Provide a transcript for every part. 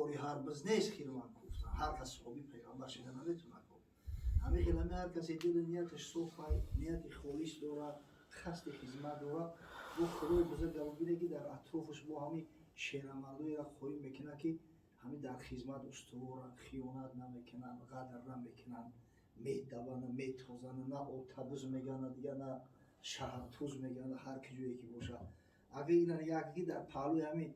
کاری هر بز نیست خیرمان گفتن هر کس صحابی پیغمبر شده نمیتونه کنه همه خیلی هر کسی دل نیتش صوفه نیت خالص داره خست خدمت داره و خدای بزرگ گویی که در اطرافش با همین شیر مردایی را خواهی میکنه که همین در خدمت استوار خیانت نمیکنن غدر نمیکنن میدونن میتوزن نه اتوبوس میگن دیگه نه شهر توز میگن هر کجایی که باشه اگه اینا یکی در پهلوی همین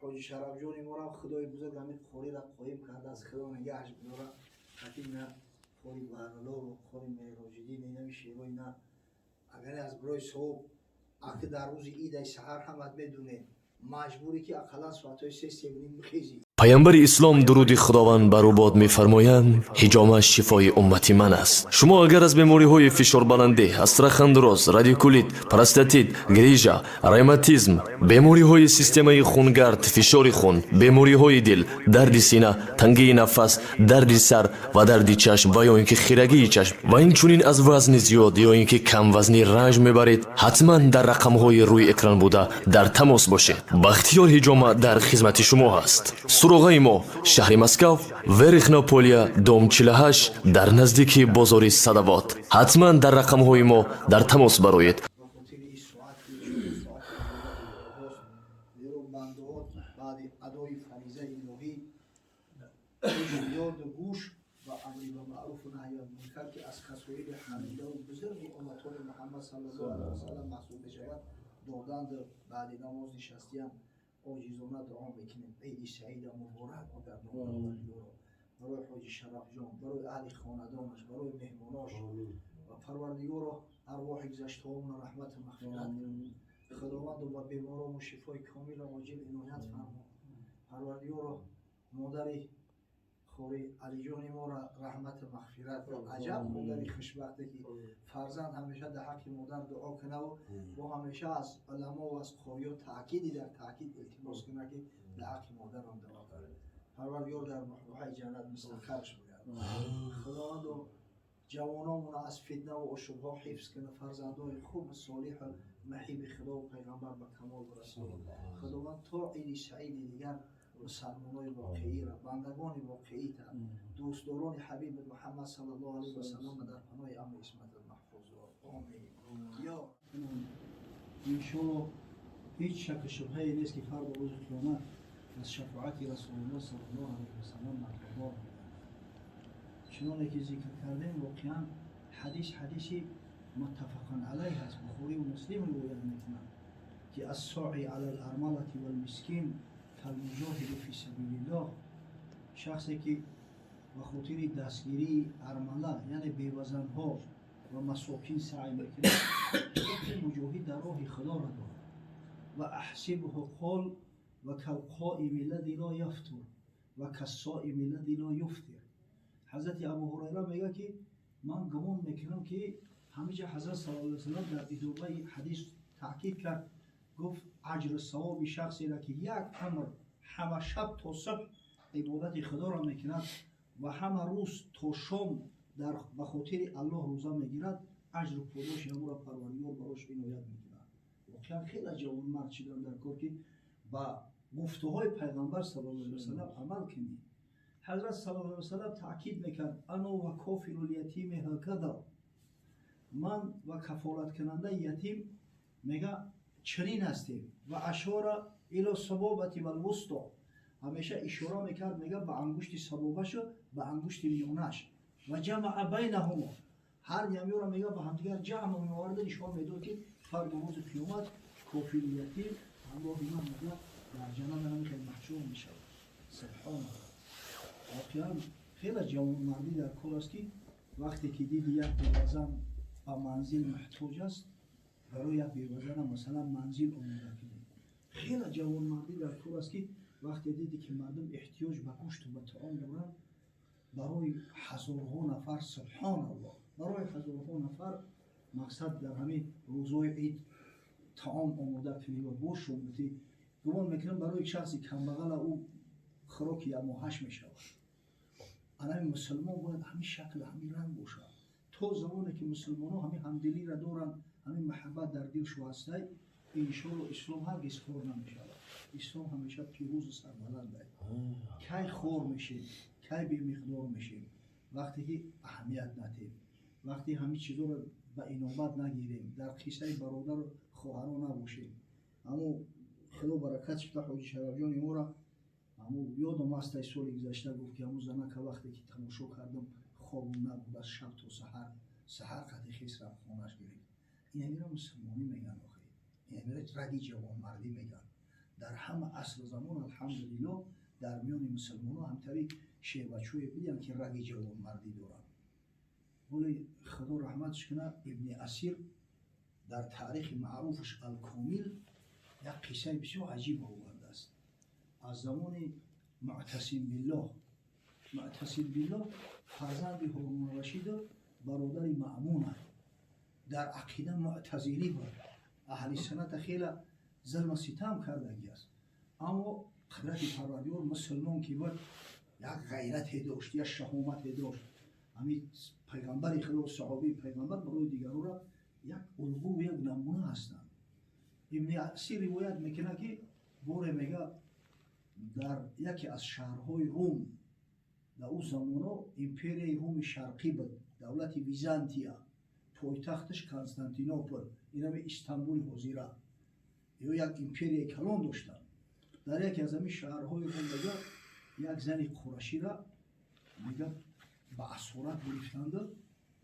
حاجی شرف جان ما را خدای بزرگ همین خوری را قایم کرده از خدا نگهش بداره حتی نه خوری برلا و خوری معراجدین نمیشه و اینا اگر از برای صبح اگه در روز عید سحر هم میدونه مجبوری که اقلا ساعتای 3 نیم بخیزی. پیامبر اسلام درود خداوند بر او باد می‌فرمایند حجامش شفای امتی من است. شما اگر از بیماری‌های فشار بلنده، استرخوان دراز، رادیکولیت، پروستاتیت، گریژا، روماتیسم، بیماری‌های سیستم خونگرد، فشار خون، بیماری‌های دل، درد سینه، تنگی نفس، درد سر و درد چشم و یا اینکه خیرگی چشم و اینچنین از وزن زیاد یا اینکه کم وزنی رنج میبرید حتما در رقم‌های روی اکران بوده در تماس باشید. بختیار حجامه در خدمت شما است. سراغ ما شهر مسکو ورخناپولیا دوم 48 در نزدیکی بازار صدوات حتما در رقم های ما در تماس بروید. آجیزانه دعا میکنیم عید سعید مبارک و در نام برای حاجی شرف جان برای اهل خاندانش برای مهماناش و پروردگار ارواح گذشته‌هامون رحمت و مغفرت خداوند و بیماران و شفای کامل و عاجل عنایت فرما پروردگار مادر خوری علی جان ما را رحمت و مغفرت و عجب مادری خوشبخته که فرزند همیشه در حق مادر دعا کنه و همیشه از علما و از خوری‌ها تاکیدی در تاکید التماس کنه که در حق مادر هم دعا کنه پروردگار در محبوبه جنت مستقرش بگرد خداوند و جوانامون از فتنه و شبهه حفظ کنه فرزندان خوب صالح محیب خدا و پیغمبر به کمال برسونه خداوند تا عید سعید دیگر مسلمانای واقعی را بندگان واقعی تا دوستداران حبیب محمد صلی الله علیه و سلم در پناه امر اسمت محفوظ و آمین یا ان شاء الله هیچ شک و شبهه نیست که فردا روز قیامت از شفاعت رسول الله صلی الله علیه و سلم برخوردار چنانه که ذکر کردیم واقعا حدیثی متفقا علیه است بخاری و مسلم روایت میکنند که الساعی علی الارمله و المسکین المجاهد فی سبیل الله شخصی که به خاطر دستگیری ارمله یعنی بیوزن ها و مساکین سعی میکنه مجاهد در راه خدا را دارد و احسبه قال و کالقائم الذی لا یفطر و کالصائم الذی لا یفطر حضرت ابو هریره میگه که من گمان میکنم که همیشه حضرت صلی الله علیه و سلم در ادامه حدیث تاکید کرد گفت اجر ثواب شخصی را که یک عمر همه شب تا صبح عبادت خدا را میکند و همه روز تا شام در به خاطر الله روزه میگیرد اجر و پاداش او را پروردگار براش عنایت میکند واقعا خیلی جوانمرد شدن در کار که با گفته‌های پیغمبر صلی الله علیه و سلم عمل کنید حضرت صلی الله علیه و سلم تاکید میکرد انا و کافر الیتیم هکذا من و کفالت کننده یتیم میگه چنین هستیم و اشاره الى سبابتی و الوسطا همیشه اشاره میکرد میگه به انگشت سبابش و به انگشت میانش و جمع بینهما هر یمی را میگه به همدیگر جمع می‌آورد اشاره میداد که فرد روز قیامت کافر یتیم همراه ایمان میگه در جنت نمیخواد محشور میشه سبحان الله واقعا خیلی جوانمردی در کار است که وقتی که دید یک بیوزن به منزل محتاج است برای یک بیوزن مثلا منزل آماده کنید خیلی جوانمردی در کار است که وقتی دیدی که مردم احتیاج به گوشت و به طعام دارند برای هزارها نفر سبحان الله برای هزارها نفر مقصد در همین روزهای عید طعام آماده کنی و گوشت آماده گمان میکنم برای شخصی کمبغل او خوراک یک ماهش میشود همین مسلمان باید همین شکل همین رنگ باشه تا زمانی که مسلمان ها همین همدلی را دارن همین محبت در دلشون هسته انشاءالله اسلام هرگز کار نمیشود اسلام همیشه پیروز و سربلنده. کی خور میشیم، کی بی مقدار میشیم، وقتی که اهمیت ندیم، وقتی همین چیزا رو به اینوبت نگیریم، در قصه برادر و خواهران نباشیم. اما خدا برکت شده حاجی شرف جان ما را اما یادم است سال گذشته گفت که همون زنه که وقتی که تماشا کردم خواب نبود از شب تا سحر قد خیس رفت خانه‌اش گرفت. این میرا مسلمانی میگن آخه، این میرا رگی جوان مردی میگن. در همه عصر زمان الحمدلله در میان مسلمان ها همطوری شیبچوی بیدن که رگی جوان مردی دارن. ولی خدا رحمتش کنه ابن اسیر در تاریخ معروفش الکامل یک قصه بسیار عجیب آورده است. از زمان معتصم بالله فرزند هارون الرشید برادر مأمون در عقیده معتزلی بود. اهل سنت خیلی ظلم و ستم کردگی است، اما قدرت پروردگار مسلمان که بود یک غیرت داشت، یک شهامت داشت. همین پیغمبر خدا صحابی پیغمبر برای دیگران را یک الگو و یک نمونه هستند. ابن اسیر روایت میکنه که بوره میگه در یکی از شهرهای روم در اون زمان امپیری روم شرقی بود، دولت ویزانتیا، پایتختش کنستانتینوپل، این همه استانبول حاضره یا یک امپیری کلان داشتن. در یکی از همین شهرهای روم میگه یک زن قرشی را میگه به اسارت گرفتند،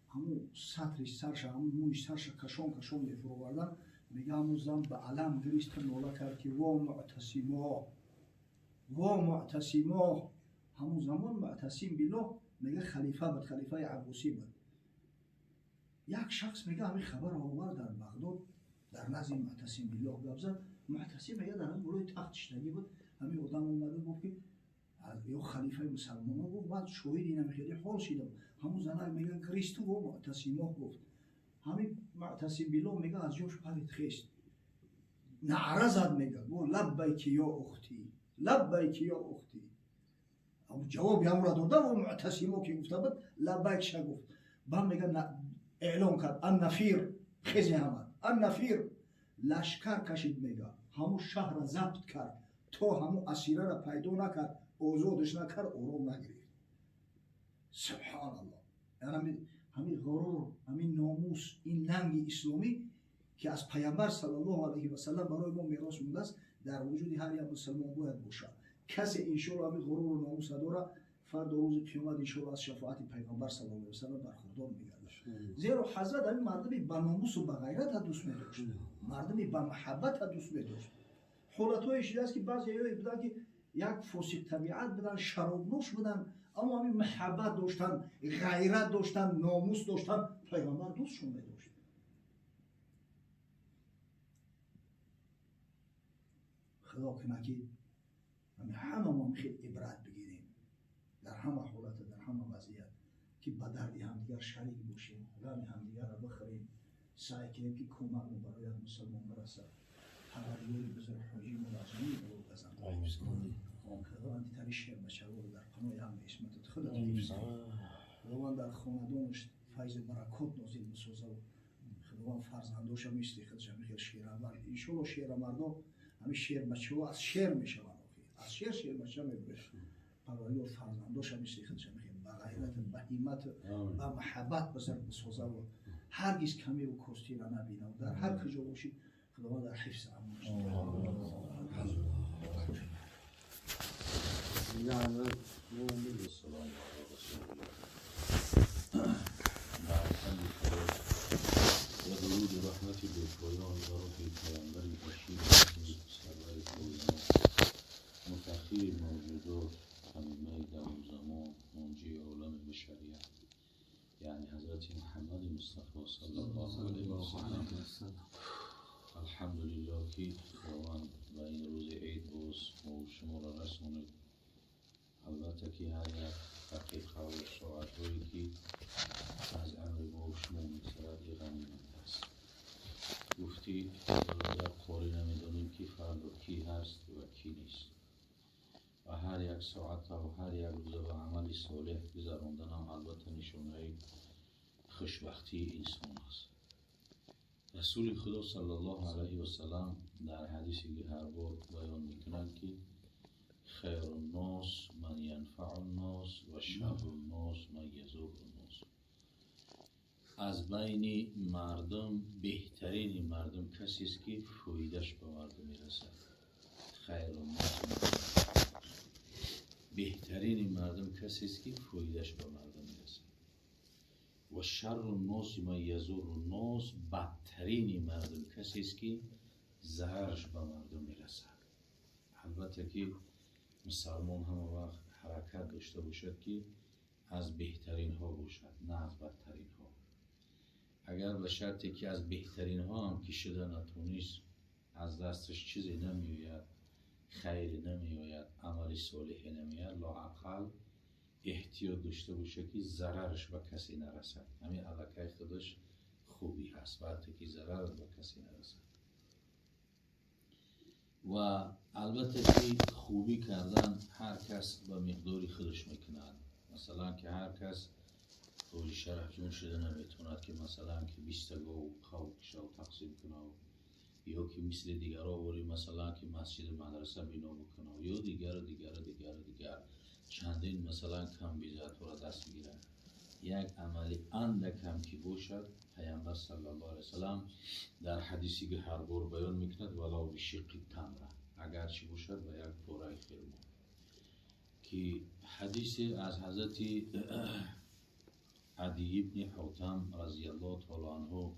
همون سطرش سرش همون مویش سرش کشان میفروردن. میگه همون زن به علم گریست ناله کرد که وا معتصما. همون زمان معتصم بالله میگه خلیفه بود، خلیفه عباسی بود. یک شخص میگه همین خبر آورد در بغداد در نزد معتصم بالله گپ زد. معتصم میگه در همون بالای تخت نشسته بود، همین آدم اومده گفت که یا خلیفه مسلمان گفت بعد شاهد اینم خیلی حال شدم. همون زنه میگه کریستو و معتصما گفت. همین معتصم بالله میگه از جاش پرید خیست، نعره زد، میگه گفت لبیک یا اختی، لبیک یا اختی. اما جواب همون را داده و معتصما که گفته بود لبیک شا گفت. بعد میگه اعلام کرد النفیر، خیزی همه النفیر لشکر کشید، میگه همون شهر را ضبط کرد تا همون اسیره را پیدا نکرد، آزادش نکرد، آرام نگرفت. سبحان الله. یعنی همین غرور، همین ناموس، این ننگ اسلامی که از پیامبر صلی الله علیه و سلم برای ما میراث مونده است در وجود هر یک مسلمان باید باشه. کسی انشالله همین غرور و ناموس داره فردا روز قیامت انشالله از شفاعت پیغمبر صلی الله علیه و سلم برخوردار میگردد. زیرا حضرت همین مردمی به ناموس و به غیرت دوست می‌داشت، مردمی به محبت دوست می‌داشت. حالت‌های شده است که بعضی‌ها بودن که یک فاسق طبیعت بودن، شراب نوش بودن، اما همین محبت داشتن، غیرت داشتن، ناموس داشتن، پیغمبر دوستشون می‌داشت. خدا کنه که همه ما خیلی عبرت بگیریم در همه حالت، در همه وضعیت، که به درد همدیگر شریک باشیم، غم همدیگر را بخوریم، سعی کنیم که کمک برای مسلمان برسد. پروردگار بزرگ حاجی ملازمی رو بزن. خداوند تری شیر بچه رو در پناه هم اسمت خودت حفظ کن. خداوند در خاندانش فیض برکات نازل بسازه و خداوند فرزنداش هم استخدش هم خیلی شیر اول. انشالله شیر مردم همین شیر بچه ها از شیر میشون، از شیر بچه میبرش. پروردگار فرزنداش هم استخدش هم خیلی با غیرت، با همت و محبت بزرگ بسازه و هرگز کمی و کستی را نبینه و در هر کجا باشید خداوند در حفظ امون و درود و رحمتی به پایان برای پیامبر بشیر سرور کائنات متخیر موجودات همه در اون زمان منجی عالم بشریت، یعنی حضرت محمد مصطفی صلی الله علیه و سلم. الحمدلله که خداوند و این روز عید باز ما شما را رسانید. البته که هر یک دقیقه و ساعت‌هایی که از امر ما شما می‌گذرد یک غنیمت است. گفتی در قاری نمی‌دانیم که فردا کی هست و کی نیست و هر یک ساعت و هر یک روز و عمل صالح گذراندن هم البته نشانه خوشبختی انسان است. رسول خدا صلی الله علیه و سلم در حدیثی که هر بار بیان میکنند که خیر الناس من ینفع الناس و شر الناس من یضر الناس. از بین مردم بهترین مردم کسی است که فایدهش به مردم میرسد. خیر الناس من ینفع الناس. بهترین مردم کسی است که فایدهش به مردم میرسد. و شر الناس من یضر الناس. بدترین مردم کسی است که ضررش به مردم میرسد. البته که مسلمان هم وقت حرکت داشته باشد که از بهترین ها باشد، نه از بدترین ها. اگر به شرطی که از بهترین ها هم کشیده نتونست، از دستش چیزی نمیآید، خیری نمیآید، عمل صالحی نمیآید، لااقل احتیاط داشته باشه که ضررش به کسی نرسد. همین علاقه خودش خوبی هست، وقتی که ضرر به کسی نرسد. و البته که خوبی کردن هر کس به مقداری خودش میکند. مثلا که هر کس روزی شرف جون شده نمیتوند که مثلا که 20 گاو خوکش و تقسیم کنه، یا که مثل دیگر آوری مثلا که مسجد مدرسه بنا بکنه، یا دیگر چندین مثلا کم بیزت را دست بگیره. یک عمل اندک هم که باشد، پیامبر صلی الله علیه وسلم در حدیثی که هر بار بیان میکند ولو بشق تمره، اگر چی باشد و یک پاره خرما، که حدیث از حضرت عدی ابن حاتم رضی الله تعالی عنه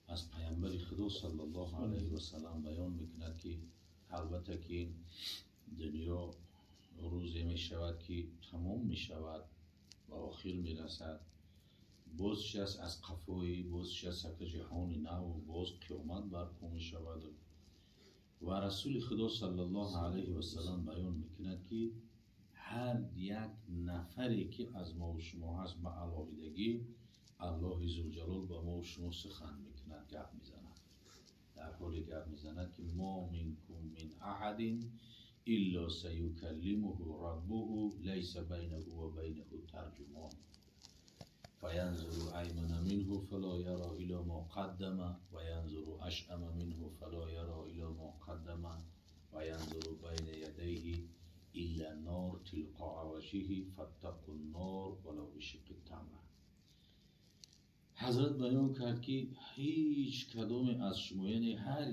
از پیامبر خدا صلی الله علیه و سلم بیان میکند که البته که این دنیا روزی می شود که تمام می شود و آخر می رسد، بازش از قفای، بازش از یک جهان نو، باز قیامت برپا می شود. و رسول خدا صلی الله علیه و سلم بیان میکند که هر یک نفری که از ما و شما هست به علاویدگی، الله ذوالجلال با ما و شما سخن میکند، گپ میزند. در حال گپ میزند که ما منکم من احد الا سیکلمه ربه لیس بینه و بینه ترجمان فینظر ایمن منه فلا یرى الی ما قدم و ینظر اشأم منه فلا یرى الی ما قدم و ینظر بین یدیه الا النار تلقاء وجهه فاتقوا النار ولو بشق تمره. حضرت بیان کرد که هیچ کدام از شما، یعنی هر